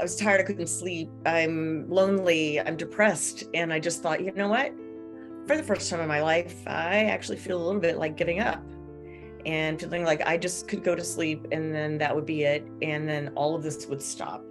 I was tired, I couldn't sleep, I'm lonely, I'm depressed. And I just thought, you know what? For the first time in my life, I actually feel a little bit like giving up and feeling like I just could go to sleep and then that would be it. And then all of this would stop.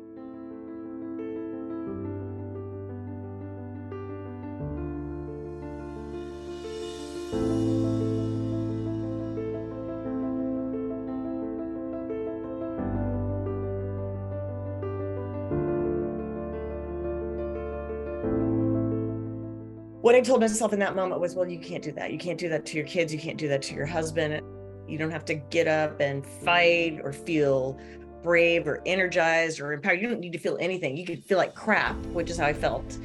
What I told myself in that moment was, well, you can't do that. You can't do that to your kids. You can't do that to your husband. You don't have to get up and fight or feel brave or energized or empowered. You don't need to feel anything. You can feel like crap, which is how I felt.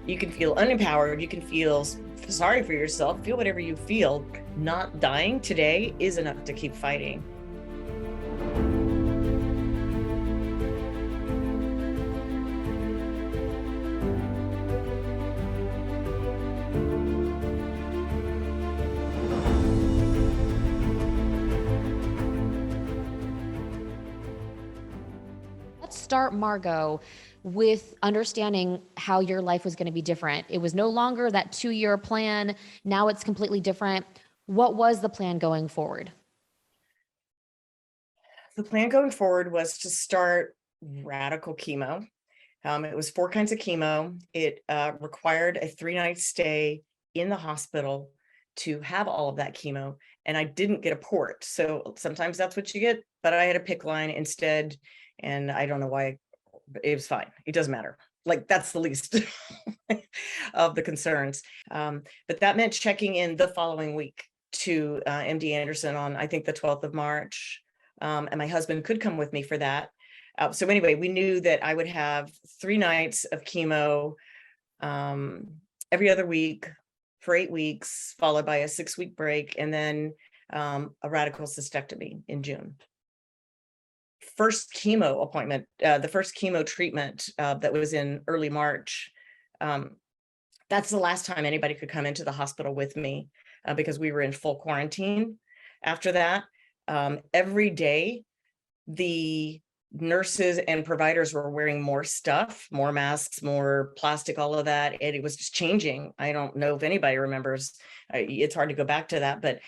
You can feel unempowered. You can feel sorry for yourself. Feel whatever you feel. Not dying today is enough to keep fighting. Let's start, Margo, with understanding how your life was going to be different. It was no longer that 2-year plan. Now it's completely different. What was the plan going forward? The plan going forward was to start radical chemo. It was 4 kinds of chemo. It required a 3-night stay in the hospital to have all of that chemo. And I didn't get a port. So sometimes that's what you get, but I had a PICC line instead. And I don't know why, it was fine. It doesn't matter. Like, that's the least of the concerns. But that meant checking in the following week to MD Anderson on, I think, the 12th of March. And my husband could come with me for that. So anyway, we knew that I would have 3 nights of chemo every other week for 8 weeks, followed by a 6-week break, and then a radical cystectomy in June. First chemo appointment, the first chemo treatment that was in early March. That's the last time anybody could come into the hospital with me because we were in full quarantine. After that, every day, the nurses and providers were wearing more stuff, more masks, more plastic, all of that. And it was just changing. I don't know if anybody remembers. It's hard to go back to that, but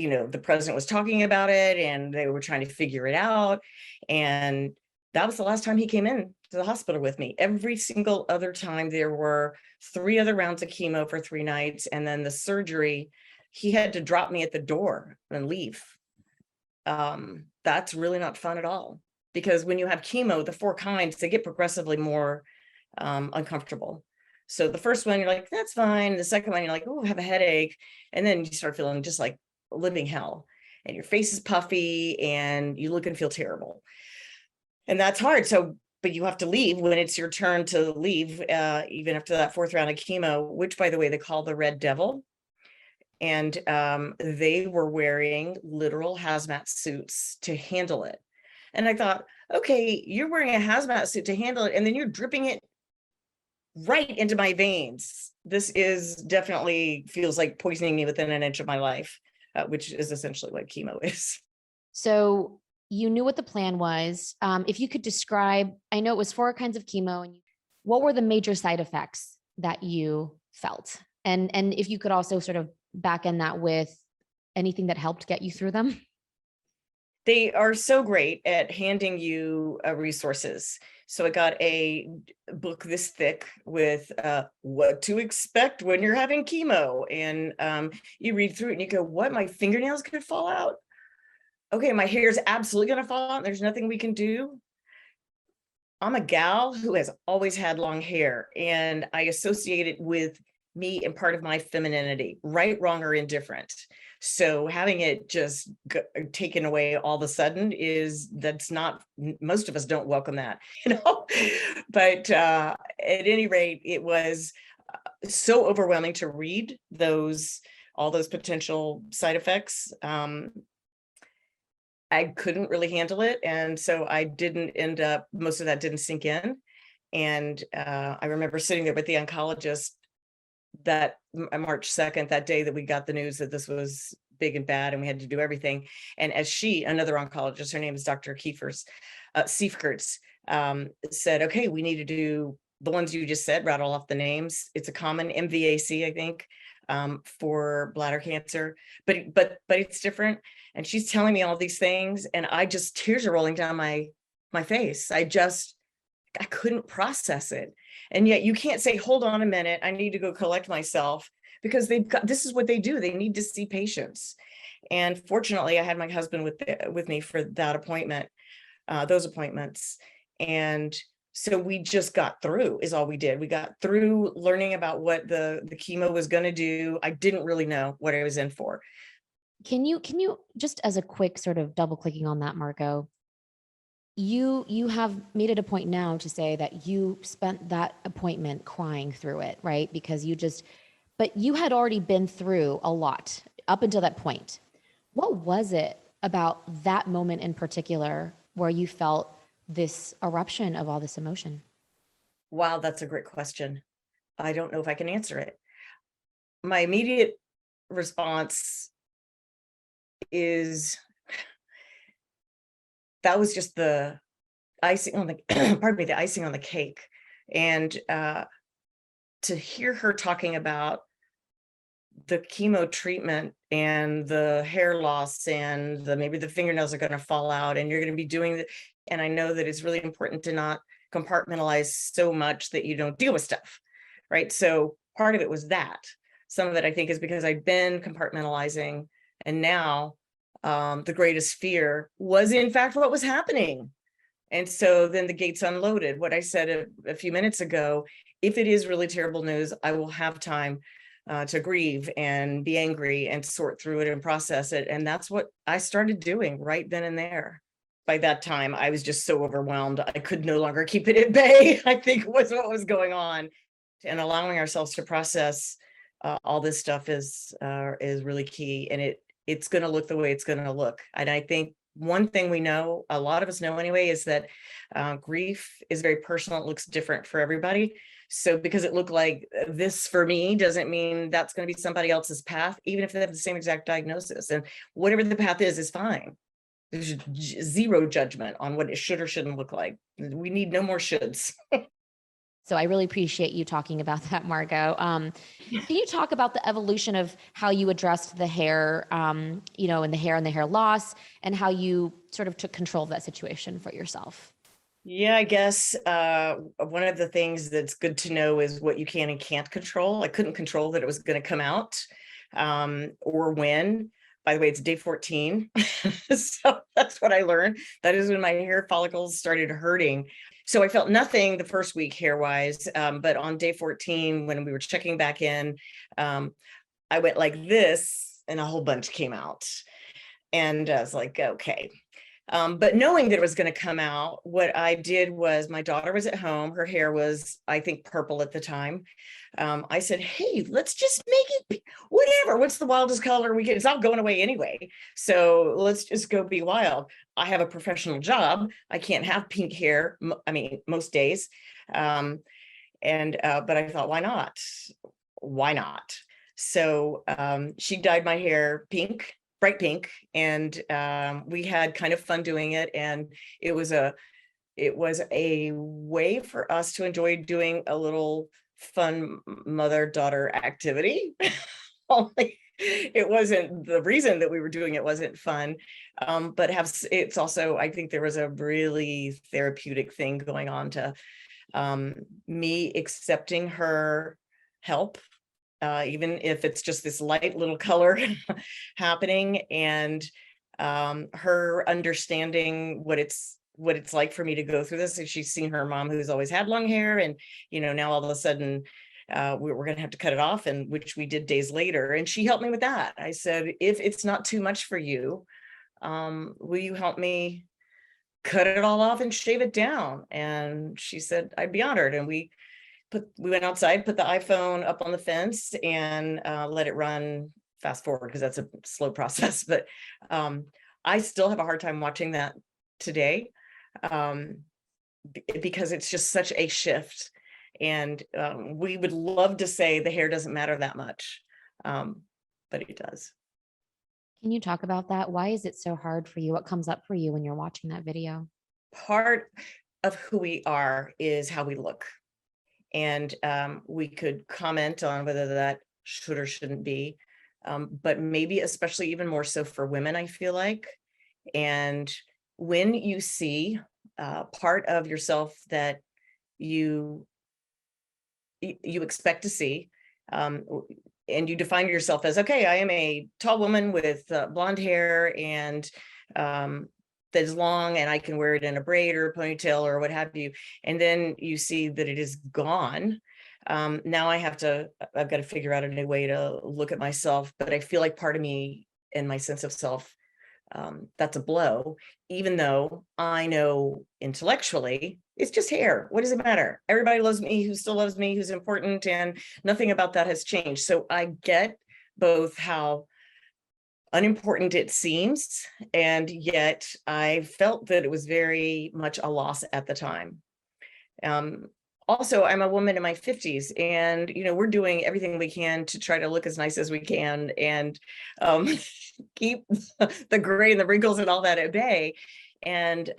the president was talking about it and they were trying to figure it out. And that was the last time he came in to the hospital with me. Every single other time there were 3 other rounds of chemo for 3 nights. And then the surgery, he had to drop me at the door and leave. That's really not fun at all, because when you have chemo, the 4 kinds, they get progressively more uncomfortable. So the first one, you're like, that's fine. The second one, you're like, oh, I have a headache. And then you start feeling just like living hell, and your face is puffy and you look and feel terrible. And that's hard. So, but you have to leave when it's your turn to leave, even after that 4th round of chemo, which, by the way, they call the Red Devil. And they were wearing literal hazmat suits to handle it. And I thought, okay, you're wearing a hazmat suit to handle it, and then you're dripping it right into my veins. This is definitely feels like poisoning me within an inch of my life, which is essentially what chemo is. So you knew what the plan was. If you could describe, I know it was 4 kinds of chemo, and what were the major side effects that you felt? And if you could also sort of back end that with anything that helped get you through them. They are so great at handing you resources. So I got a book this thick with what to expect when you're having chemo. And you read through it and you go, what, my fingernails could fall out? Okay, my hair is absolutely going to fall out. There's nothing we can do. I'm a gal who has always had long hair, and I associate it with me and part of my femininity, right, wrong, or indifferent. So having it just taken away all of a sudden that's not, most of us don't welcome that, but at any rate, it was so overwhelming to read all those potential side effects. I couldn't really handle it. And so I didn't end up, most of that didn't sink in. And I remember sitting there with the oncologist that March 2nd, that day that we got the news that this was big and bad and we had to do everything. And as another oncologist, her name is Dr. Siefkerts, said, okay, we need to do the ones you just said, rattle off the names. It's a common MVAC, I think, for bladder cancer, but it's different. And she's telling me all these things, and I just, tears are rolling down my face. I couldn't process it. And yet you can't say, hold on a minute, I need to go collect myself, because this is what they do. They need to see patients. And fortunately, I had my husband with me for that appointment, those appointments. And so we just got through, is all we did. We got through learning about what the chemo was going to do. I didn't really know what I was in for. Can you just, as a quick sort of double clicking on that, Margo, you have made it a point now to say that you spent that appointment crying through it, right? Because but you had already been through a lot up until that point. What was it about that moment in particular where you felt this eruption of all this emotion? Wow, that's a great question. I don't know if I can answer it. My immediate response is, that was just the icing on the pardon me, the icing on the cake. And to hear her talking about the chemo treatment and the hair loss and maybe the fingernails are going to fall out and you're going to be doing it. And I know that it's really important to not compartmentalize so much that you don't deal with stuff, right? So part of it was that. Some of it, I think, is because I'd been compartmentalizing, and now the greatest fear was in fact what was happening. And so then the gates unloaded. What I said a few minutes ago, if it is really terrible news, I will have time to grieve and be angry and sort through it and process it. And that's what I started doing right then and there. By that time, I was just so overwhelmed. I could no longer keep it at bay, I think was what was going on. And allowing ourselves to process all this stuff is really key. And it's going to look the way it's going to look. And I think one thing we know, a lot of us know anyway, is that grief is very personal. It looks different for everybody. So because it looked like this for me doesn't mean that's going to be somebody else's path, even if they have the same exact diagnosis. And whatever the path is fine. There's zero judgment on what it should or shouldn't look like. We need no more shoulds. So I really appreciate you talking about that, Margo. Can you talk about the evolution of how you addressed the hair, and the hair loss, and how you sort of took control of that situation for yourself? Yeah, I guess one of the things that's good to know is what you can and can't control. I couldn't control that it was going to come out or when. By the way, it's day 14. So that's what I learned. That is when my hair follicles started hurting. So I felt nothing the first week hair-wise, but on day 14, when we were checking back in, I went like this and a whole bunch came out. And I was like, okay. But knowing that it was going to come out, what I did was, my daughter was at home. Her hair was, I think, purple at the time. I said, hey, let's just make it whatever. What's the wildest color we get? It's all going away anyway. So let's just go be wild. I have a professional job. I can't have pink hair. I mean, most days. But I thought, why not? Why not? So she dyed my hair pink, bright pink, and we had kind of fun doing it. And it was a way for us to enjoy doing a little fun mother-daughter activity. Only it wasn't the reason that we were doing it wasn't fun, but it's also, I think there was a really therapeutic thing going on to me accepting her help, even if it's just this light little color happening, and her understanding what it's like for me to go through this. And she's seen her mom, who's always had long hair, and now all of a sudden we're going to have to cut it off, and which we did days later. And she helped me with that. I said, if it's not too much for you, will you help me cut it all off and shave it down? And she said, I'd be honored. And we went outside, put the iPhone up on the fence, and let it run. Fast forward, because that's a slow process, but I still have a hard time watching that today, because it's just such a shift. And we would love to say the hair doesn't matter that much, but it does. Can you talk about that? Why is it so hard for you? What comes up for you when you're watching that video? of who we are is how we look. And we could comment on whether that should or shouldn't be, but maybe especially even more so for women, I feel like. And when you see part of yourself that you you expect to see, and you define yourself as, okay, I am a tall woman with blonde hair and that is long, and I can wear it in a braid or a ponytail or what have you. And then you see that it is gone. Now I've got to figure out a new way to look at myself. But I feel like part of me and my sense of self, that's a blow, even though I know intellectually it's just hair. What does it matter? Everybody loves me, who still loves me, who's important, and nothing about that has changed. So I get both how unimportant it seems, and yet I felt that it was very much a loss at the time. Also, I'm a woman in my 50s, and we're doing everything we can to try to look as nice as we can and keep the gray and the wrinkles and all that at bay. And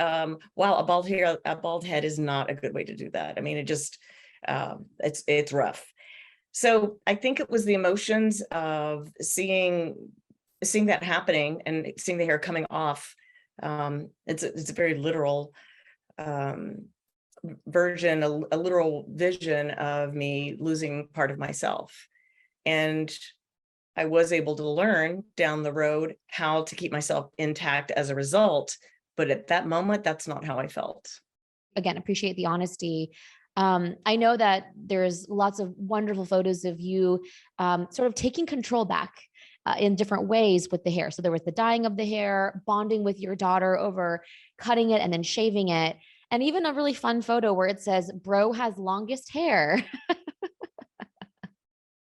while a bald head is not a good way to do that. I mean, it just it's rough. So I think it was the emotions of seeing that happening and seeing the hair coming off. It's a very literal version, a literal vision of me losing part of myself. And I was able to learn down the road how to keep myself intact as a result. But at that moment, that's not how I felt. Again, appreciate the honesty. I know that there's lots of wonderful photos of you sort of taking control back in different ways with the hair. So there was the dyeing of the hair, bonding with your daughter over cutting it and then shaving it. And even a really fun photo where it says, bro has longest hair.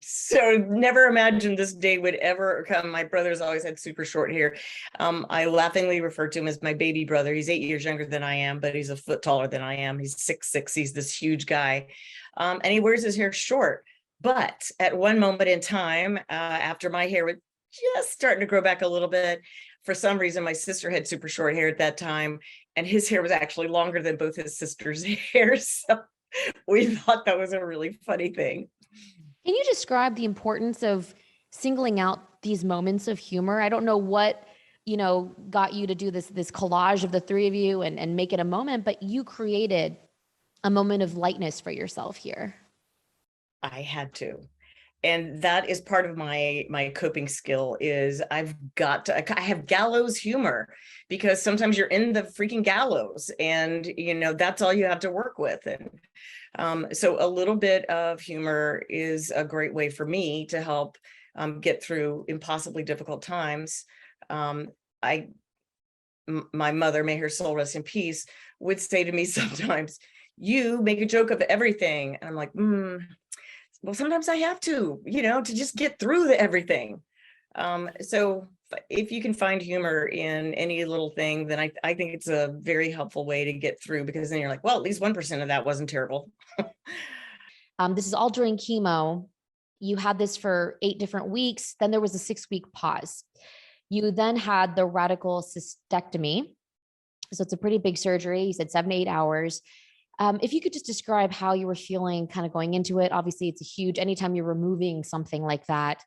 So never imagined this day would ever come. My brother's always had super short hair. I laughingly refer to him as my baby brother. He's 8 years younger than I am, but he's a foot taller than I am. He's 6'6". He's this huge guy. And he wears his hair short. But at one moment in time, after my hair was just starting to grow back a little bit, for some reason, my sister had super short hair at that time, and his hair was actually longer than both his sister's hair. So we thought that was a really funny thing. Can you describe the importance of singling out these moments of humor? I don't know what, got you to do this collage of the three of you and make it a moment, but you created a moment of lightness for yourself here. I had to. And that is part of my coping skill is I have gallows humor, because sometimes you're in the freaking gallows and that's all you have to work with. And so a little bit of humor is a great way for me to help get through impossibly difficult times. My mother, may her soul rest in peace, would say to me sometimes, you make a joke of everything. And I'm like, well, sometimes I have to just get through everything. So if you can find humor in any little thing, then I think it's a very helpful way to get through, because then you're like, well, at least 1% of that wasn't terrible. This is all during chemo. You had this for 8 different weeks. Then there was a 6-week pause. You then had the radical cystectomy. So it's a pretty big surgery. You said 7 to 8 hours. If you could just describe how you were feeling kind of going into it. Obviously, it's a huge, anytime you're removing something like that,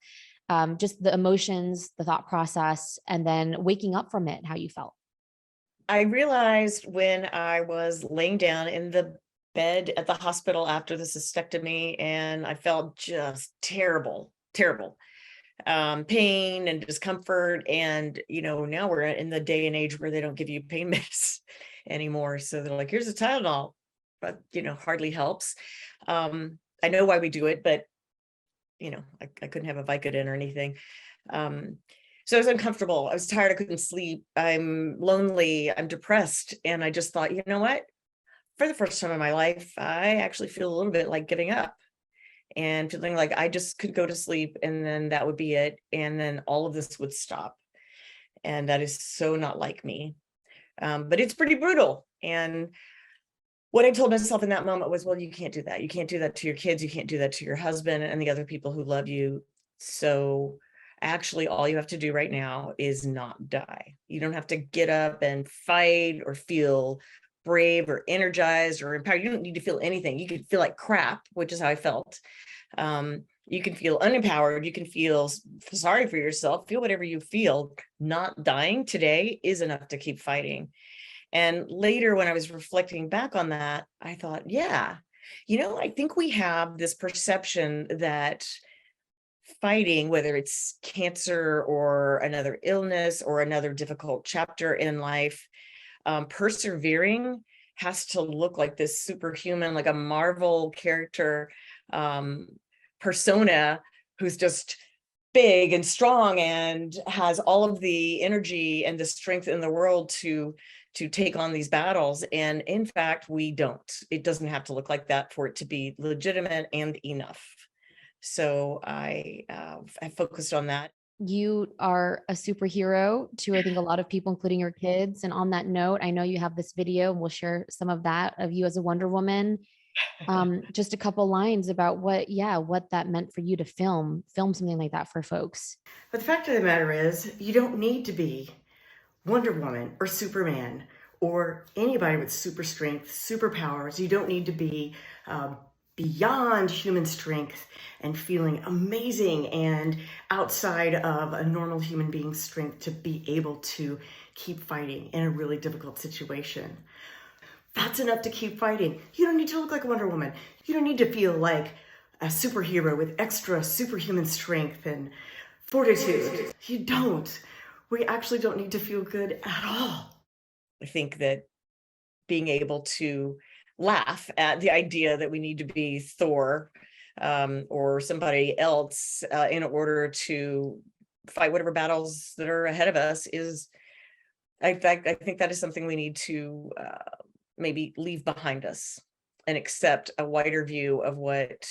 just the emotions, the thought process, and then waking up from it, how you felt. I realized when I was laying down in the bed at the hospital after the cystectomy, and I felt just terrible pain and discomfort. And now we're in the day and age where they don't give you pain meds anymore. So they're like, here's a Tylenol, but hardly helps. I know why we do it, but I couldn't have a Vicodin or anything. So I was uncomfortable. I was tired. I couldn't sleep. I'm lonely. I'm depressed. And I just thought, you know what? For the first time in my life, I actually feel a little bit like giving up and feeling like I just could go to sleep and then that would be it. And then all of this would stop. And that is so not like me. But it's pretty brutal. And what I told myself in that moment was, well, you can't do that. You can't do that to your kids. You can't do that to your husband and the other people who love you. So actually, all you have to do right now is not die. You don't have to get up and fight or feel brave or energized or empowered. You don't need to feel anything. You can feel like crap, which is how I felt. You can feel unempowered. You can feel sorry for yourself, feel whatever you feel. Not dying today is enough to keep fighting. And later, when I was reflecting back on that, I thought, yeah, I think we have this perception that fighting, whether it's cancer or another illness or another difficult chapter in life, persevering has to look like this superhuman, like a Marvel character persona who's just big and strong and has all of the energy and the strength in the world to take on these battles. And in fact, we don't. It doesn't have to look like that for it to be legitimate and enough. So I focused on that. You are a superhero to, I think, a lot of people, including your kids. And on that note, I know you have this video, and we'll share some of that of you as a Wonder Woman. Just a couple lines about what that meant for you to film something like that for folks. But the fact of the matter is, you don't need to be Wonder Woman or Superman or anybody with super strength, superpowers. You don't need to be beyond human strength and feeling amazing and outside of a normal human being's strength to be able to keep fighting in a really difficult situation. That's enough to keep fighting. You don't need to look like a Wonder Woman. You don't need to feel like a superhero with extra superhuman strength and fortitude. You don't. We actually don't need to feel good at all. I think that being able to laugh at the idea that we need to be Thor or somebody else in order to fight whatever battles that are ahead of us is, I think that is something we need to maybe leave behind us and accept a wider view of what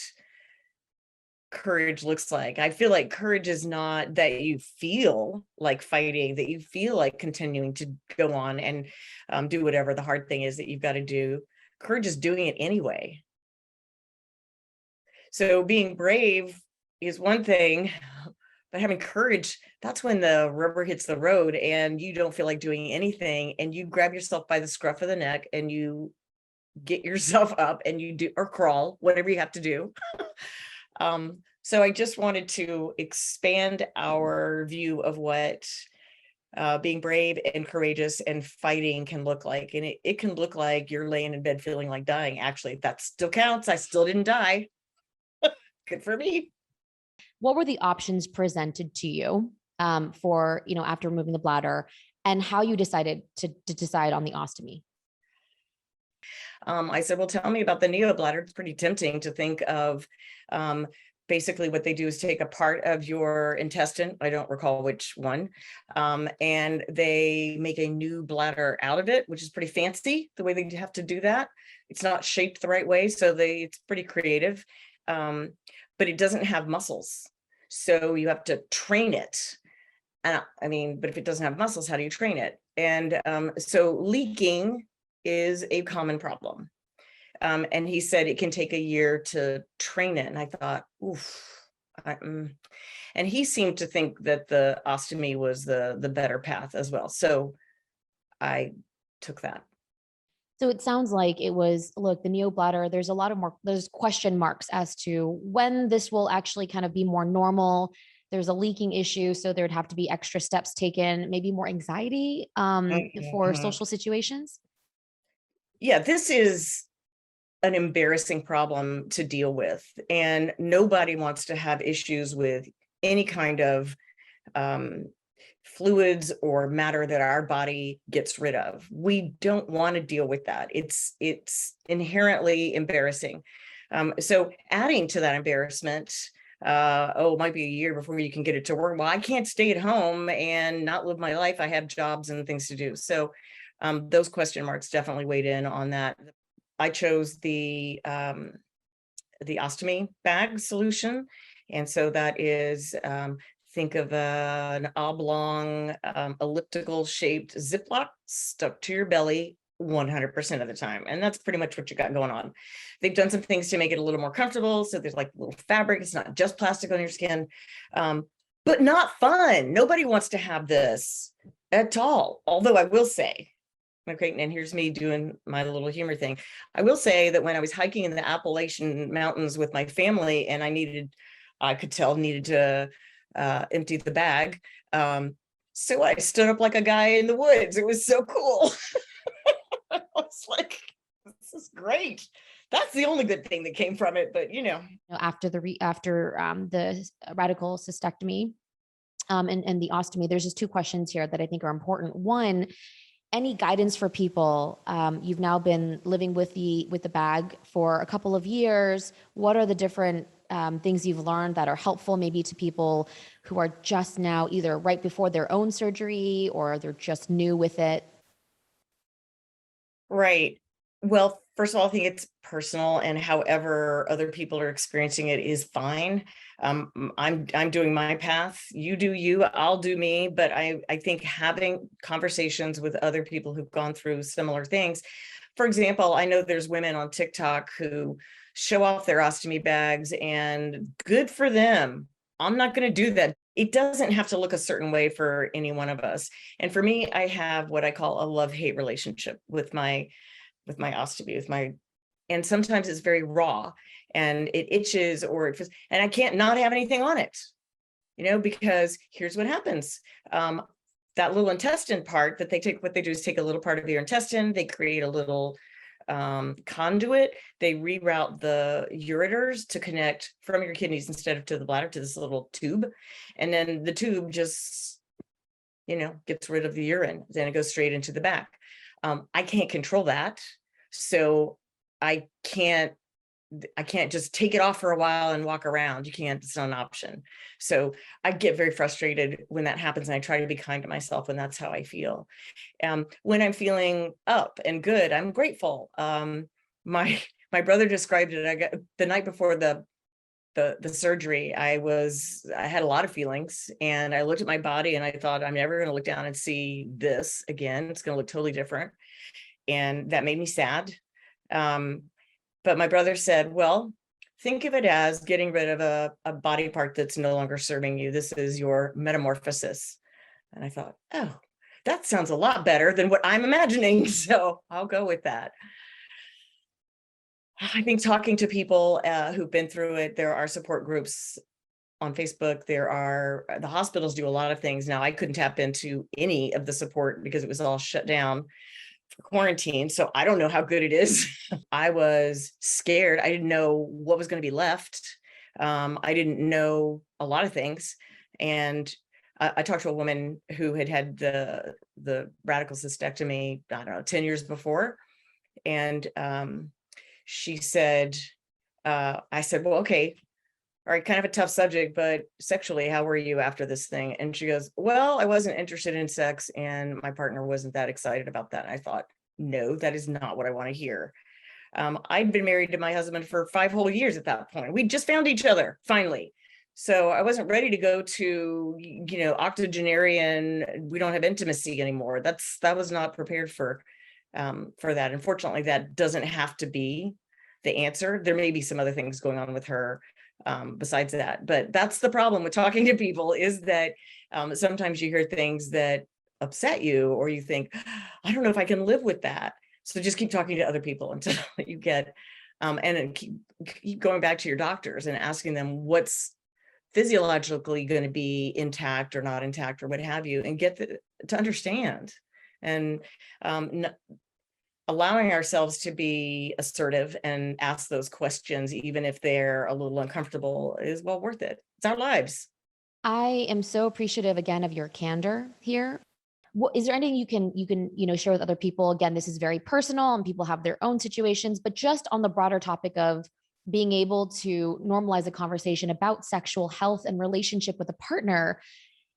courage looks like. I feel like courage is not that you feel like fighting, that you feel like continuing to go on and do whatever the hard thing is that you've got to do. Courage is doing it anyway. So being brave is one thing, but having courage, that's when the rubber hits the road and you don't feel like doing anything and you grab yourself by the scruff of the neck and you get yourself up and you do, or crawl, whatever you have to do. So I just wanted to expand our view of what being brave and courageous and fighting can look like. And it can look like you're laying in bed feeling like dying. Actually, that still counts. I still didn't die. Good for me. What were the options presented to you for, after removing the bladder, and how you decided to decide on the ostomy? I said, well, tell me about the neobladder. It's pretty tempting to think of basically what they do is take a part of your intestine, I don't recall which one, and they make a new bladder out of it, which is pretty fancy the way they have to do that. It's not shaped the right way, so it's pretty creative, but it doesn't have muscles. So you have to train it. But if it doesn't have muscles, how do you train it? And so leaking is a common problem. And he said it can take a year to train it. And I thought, oof. And he seemed to think that the ostomy was the better path as well. So I took that. So it sounds like it was, look, the neobladder, there's question marks as to when this will actually kind of be more normal. There's a leaking issue, so there'd have to be extra steps taken, maybe more anxiety for social situations. Yeah, this is an embarrassing problem to deal with, and nobody wants to have issues with any kind of fluids or matter that our body gets rid of. We don't want to deal with that. It's inherently embarrassing. So adding to that embarrassment, it might be a year before you can get it to work. Well, I can't stay at home and not live my life. I have jobs and things to do. So those question marks definitely weighed in on that. I chose the ostomy bag solution. And so that is, think of an oblong, elliptical shaped Ziploc stuck to your belly 100% of the time. And that's pretty much what you got going on. They've done some things to make it a little more comfortable. So there's like little fabric. It's not just plastic on your skin, but not fun. Nobody wants to have this at all. Although I will say, Okay, and here's me doing my little humor thing. I will say that when I was hiking in the Appalachian Mountains with my family, and I could tell needed to empty the bag. So I stood up like a guy in the woods. It was so cool. I was like, this is great. That's the only good thing that came from it. But After the radical cystectomy and the ostomy, there's just two questions here that I think are important. One, any guidance for people? You've now been living with the bag for a couple of years. What are the different things you've learned that are helpful maybe to people who are just now either right before their own surgery or they're just new with it? Right. Well, first of all, I think it's personal, and however other people are experiencing it is fine. I'm doing my path. You do you, I'll do me. But I think having conversations with other people who've gone through similar things. For example, I know there's women on TikTok who show off their ostomy bags, and good for them. I'm not going to do that. It doesn't have to look a certain way for any one of us. And for me, I have what I call a love-hate relationship with my ostomy, and sometimes it's very raw and it itches or it feels, and I can't not have anything on it, because here's what happens. That little intestine part that what they do is take a little part of your intestine, they create a little conduit, they reroute the ureters to connect from your kidneys instead of to the bladder to this little tube. And then the tube just, gets rid of the urine. Then it goes straight into the back. I can't control that. So I can't just take it off for a while and walk around. You can't, it's not an option. So I get very frustrated when that happens, and I try to be kind to myself when that's how I feel. When I'm feeling up and good, I'm grateful. My brother described it. I got the night before the surgery, I had a lot of feelings, and I looked at my body and I thought, I'm never going to look down and see this again. It's going to look totally different. And that made me sad. But my brother said, well, think of it as getting rid of a body part that's no longer serving you. This is your metamorphosis. And I thought, oh, that sounds a lot better than what I'm imagining. So I'll go with that. I think talking to people who've been through it, there are support groups on Facebook. The hospitals do a lot of things. Now, I couldn't tap into any of the support because it was all shut down for quarantine. So I don't know how good it is. I was scared. I didn't know what was going to be left. I didn't know a lot of things. And I talked to a woman who had the radical cystectomy, I don't know, 10 years before. And she said, I said, well, okay, all right, kind of a tough subject, but sexually, how were you after this thing? And she goes, well, I wasn't interested in sex, and my partner wasn't that excited about that. And I thought, no, that is not what I want to hear. I'd been married to my husband for 5 whole years at that point. We just found each other finally. So I wasn't ready to go to, octogenarian, we don't have intimacy anymore. That was not prepared for that. Unfortunately, that doesn't have to be the answer. There may be some other things going on with her besides that, but that's the problem with talking to people, is that sometimes you hear things that upset you, or you think, I don't know if I can live with that. So just keep talking to other people until you get, and then keep going back to your doctors and asking them what's physiologically going to be intact or not intact or what have you, and get to understand. And allowing ourselves to be assertive and ask those questions, even if they're a little uncomfortable, is well worth it. It's our lives. I am so appreciative again of your candor here. What is there anything you can share with other people? Again, this is very personal and people have their own situations, but just on the broader topic of being able to normalize a conversation about sexual health and relationship with a partner,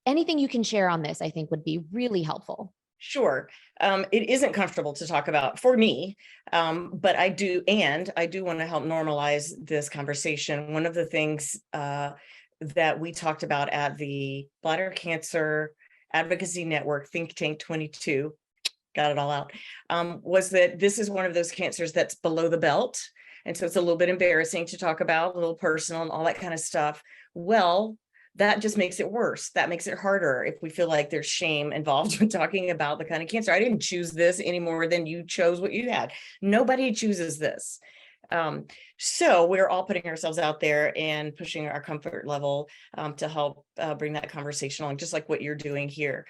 anything you can share on this, I think would be really helpful. Sure. It isn't comfortable to talk about for me, but I do want to help normalize this conversation. One of the things that we talked about at the Bladder Cancer Advocacy Network Think Tank 22, got it all out, was that this is one of those cancers that's below the belt. And so it's a little bit embarrassing to talk about, a little personal and all that kind of stuff. Well, that just makes it worse. That makes it harder if we feel like there's shame involved with talking about the kind of cancer. I didn't choose this any more than you chose what you had. Nobody chooses this. So we're all putting ourselves out there and pushing our comfort level to help bring that conversation along, just like what you're doing here.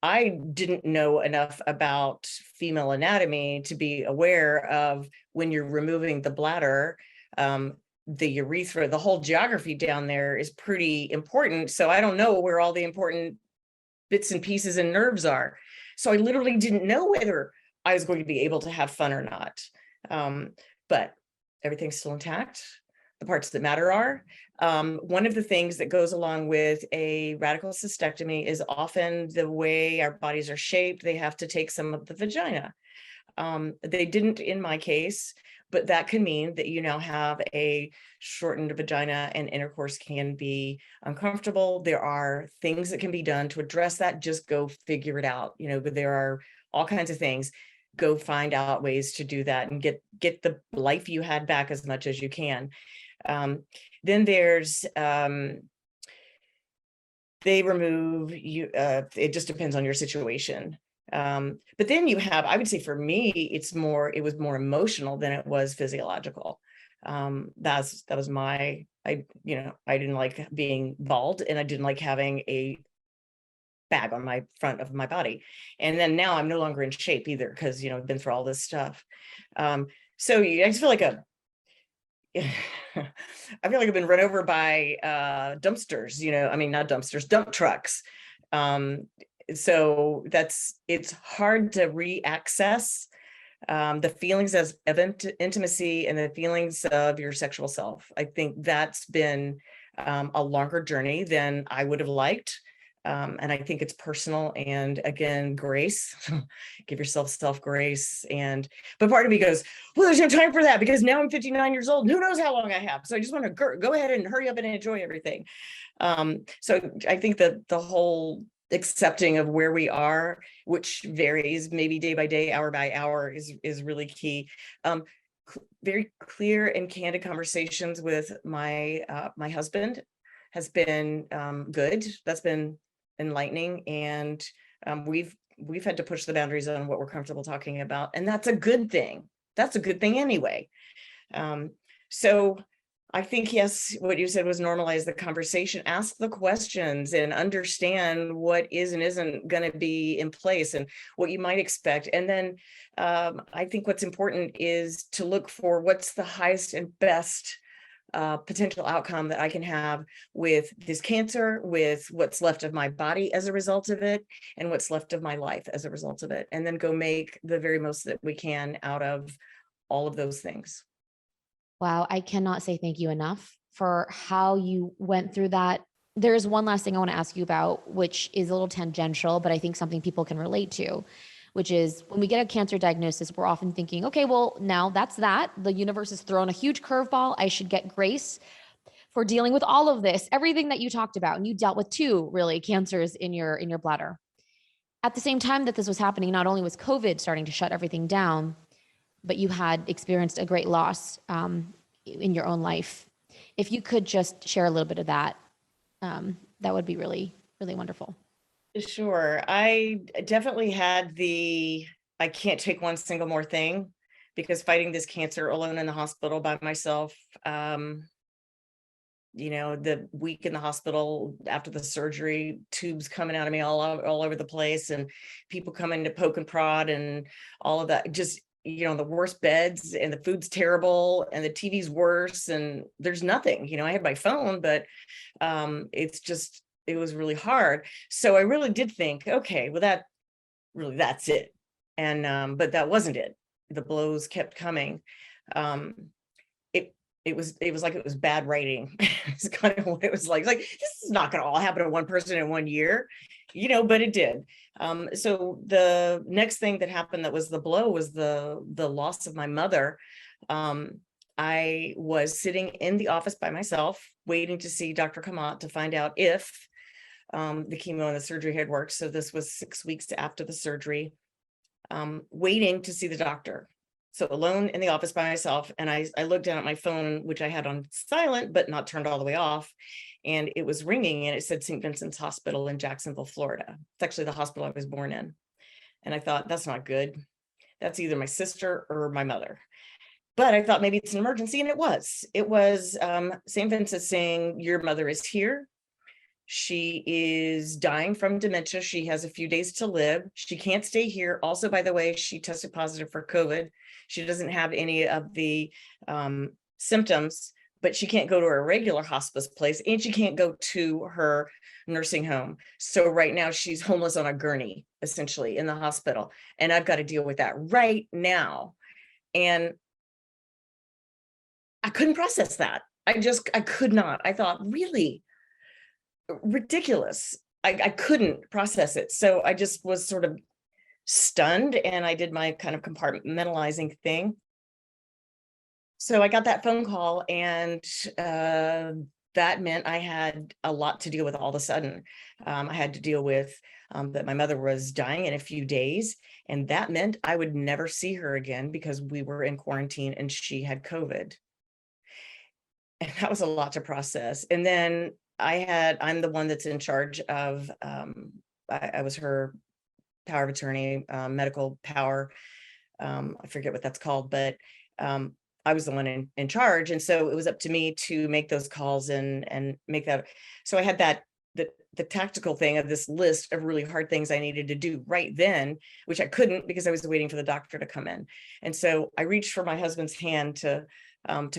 I didn't know enough about female anatomy to be aware of when you're removing the bladder, the urethra, the whole geography down there is pretty important. So I don't know where all the important bits and pieces and nerves are. So I literally didn't know whether I was going to be able to have fun or not. But everything's still intact. The parts that matter are. One of the things that goes along with a radical cystectomy is often the way our bodies are shaped. They have to take some of the vagina. They didn't in my case, but that can mean that you now have a shortened vagina and intercourse can be uncomfortable. There are things that can be done to address that. Just go figure it out. You know, but there are all kinds of things. Go find out ways to do that and get the life you had back as much as you can. Then there's they remove you, it just depends on your situation. But then you have, I would say for me, it was more emotional than it was physiological. That was my, I didn't like being bald, and I didn't like having a bag on my front of my body. And then now I'm no longer in shape either, because I've been through all this stuff. So I just feel like I feel like I've been run over by dumpsters, I mean, not dumpsters, dump trucks. So it's hard to re-access the feelings of intimacy and the feelings of your sexual self. I think that's been a longer journey than I would have liked. And I think it's personal, and again, grace. Give yourself self-grace. But part of me goes, well, there's no time for that, because now I'm 59 years old and who knows how long I have. So I just want to go ahead and hurry up and enjoy everything. So I think that the whole accepting of where we are, which varies maybe day by day, hour by hour, is really key. Very clear and candid conversations with my husband has been good. That's been enlightening, and we've had to push the boundaries on what we're comfortable talking about, and that's a good thing. That's a good thing anyway. So I think, yes, what you said was normalize the conversation, ask the questions, and understand what is and isn't going to be in place and what you might expect. And then I think what's important is to look for what's the highest and best potential outcome that I can have with this cancer, with what's left of my body as a result of it, and what's left of my life as a result of it, and then go make the very most that we can out of all of those things. Wow, I cannot say thank you enough for how you went through that. There's one last thing I want to ask you about, which is a little tangential, but I think something people can relate to, which is when we get a cancer diagnosis, we're often thinking, okay, well, now that's that. The universe has thrown a huge curveball. I should get grace for dealing with all of this, everything that you talked about. And you dealt with 2 really cancers in your bladder. At the same time that this was happening, not only was COVID starting to shut everything down, but you had experienced a great loss in your own life. If you could just share a little bit of that, that would be really, really wonderful. Sure. I definitely had I can't take one single more thing, because fighting this cancer alone in the hospital by myself, the week in the hospital after the surgery, tubes coming out of me all over the place, and people coming to poke and prod and all of that, just, the worst beds, and the food's terrible, and the TV's worse, and there's nothing. I had my phone, but it was really hard. So I really did think, okay, well, that's it. And but that wasn't it. The blows kept coming. It was like it was bad writing. It's kind of what it was like this is not going to all happen to one person in 1 year, but it did. So the next thing that happened that was the blow was the loss of my mother. I was sitting in the office by myself, waiting to see Dr. Kamat to find out if the chemo and the surgery had worked. So this was 6 weeks after the surgery, waiting to see the doctor. So alone in the office by myself. And I looked down at my phone, which I had on silent, but not turned all the way off. and it was ringing and it said St. Vincent's Hospital in Jacksonville, Florida. It's actually the hospital I was born in. And I thought, that's not good. That's either my sister or my mother. But I thought maybe it's an emergency, and it was. It was St. Vincent saying, your mother is here. She is dying from dementia. She has a few days to live. She can't stay here. Also, by the way, she tested positive for COVID. She doesn't have any of the symptoms, but she can't go to her regular hospice place, and she can't go to her nursing home. So right now she's homeless on a gurney, essentially, in the hospital. And I've got to deal with that right now. And I couldn't process that. I could not. I thought, really? Ridiculous. I couldn't process it. So I just was sort of stunned, and I did my kind of compartmentalizing thing. So I got that phone call, and that meant I had a lot to deal with all of a sudden. I had to deal with that my mother was dying in a few days, and that meant I would never see her again because we were in quarantine and she had COVID. And that was a lot to process. And then I'm the one that's in charge of, I was her power of attorney, medical power. I forget what that's called, but I was the one in charge. And so it was up to me to make those calls and make that. So I had the tactical thing of this list of really hard things I needed to do right then, which I couldn't because I was waiting for the doctor to come in. And so I reached for my husband's hand to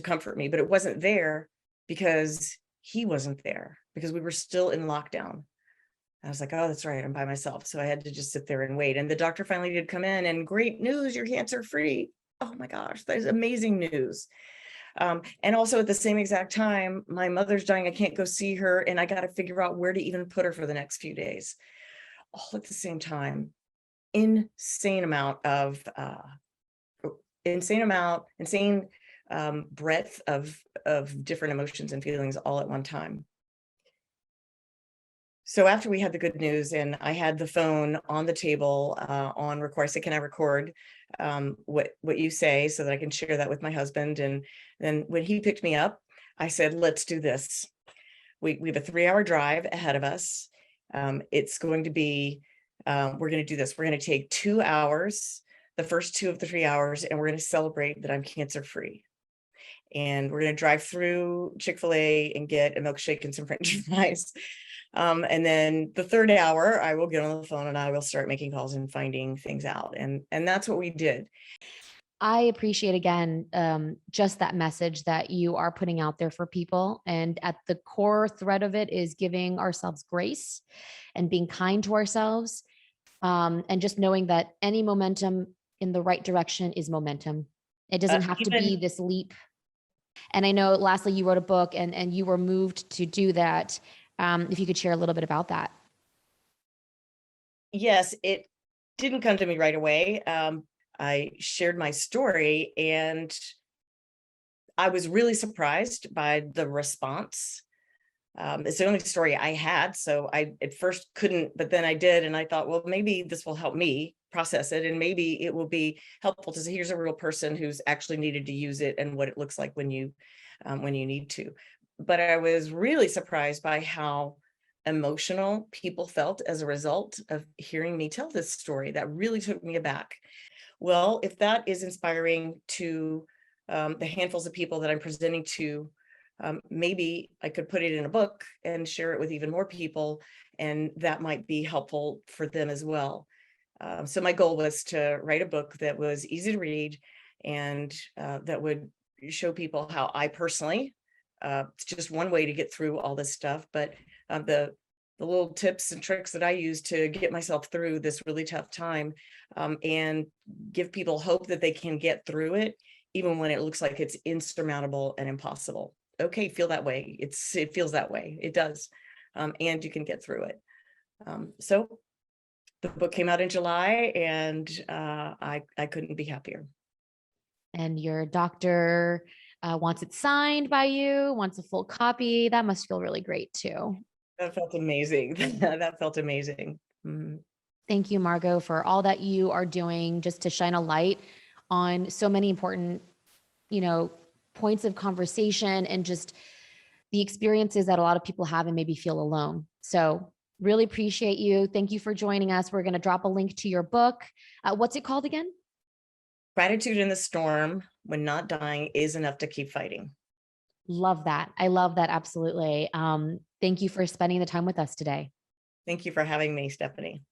comfort me, but it wasn't there because he wasn't there, because we were still in lockdown. I was like, oh, that's right, I'm by myself. So I had to just sit there and wait. And the doctor finally did come in, and great news, you're cancer free. Oh my gosh, that is amazing news. And also at the same exact time, my mother's dying. I can't go see her, and I got to figure out where to even put her for the next few days. All at the same time. Insane breadth of different emotions and feelings all at one time. So after we had the good news, and I had the phone on the table on record, I said, can I record what you say so that I can share that with my husband? And then when he picked me up, I said, let's do this. We have a 3-hour drive ahead of us. It's going to be, we're going to do this. We're going to take 2 hours, the first 2 of the 3 hours, and we're going to celebrate that I'm cancer free. And we're going to drive through Chick-fil-A and get a milkshake and some French fries. And then the 3rd hour, I will get on the phone and I will start making calls and finding things out. And that's what we did. I appreciate, again, just that message that you are putting out there for people. And at the core thread of it is giving ourselves grace and being kind to ourselves. And just knowing that any momentum in the right direction is momentum. It doesn't have to be this leap. And I know, lastly, you wrote a book and you were moved to do that. If you could share a little bit about that. Yes, it didn't come to me right away. I shared my story, and I was really surprised by the response. It's the only story I had, so I at first couldn't, but then I did, and I thought, well, maybe this will help me process it, and maybe it will be helpful to say, here's a real person who's actually needed to use it and what it looks like when you need to. But I was really surprised by how emotional people felt as a result of hearing me tell this story. That really took me aback. Well, if that is inspiring to the handfuls of people that I'm presenting to, maybe I could put it in a book and share it with even more people, and that might be helpful for them as well. So my goal was to write a book that was easy to read and that would show people how I personally, it's just one way to get through all this stuff, but the little tips and tricks that I use to get myself through this really tough time, and give people hope that they can get through it, even when it looks like it's insurmountable and impossible. Okay, feel that way. It feels that way. It does. And you can get through it. So the book came out in July, and I couldn't be happier. And your doctor wants it signed by you, wants a full copy. That must feel really great too. That felt amazing. That felt amazing. Mm-hmm. Thank you, Margo, for all that you are doing just to shine a light on so many important, points of conversation, and just the experiences that a lot of people have and maybe feel alone. So really appreciate you. Thank you for joining us. We're going to drop a link to your book. What's it called again? Gratitude in the storm, when not dying is enough to keep fighting. Love that. I love that. Absolutely. Thank you for spending the time with us today. Thank you for having me, Stephanie.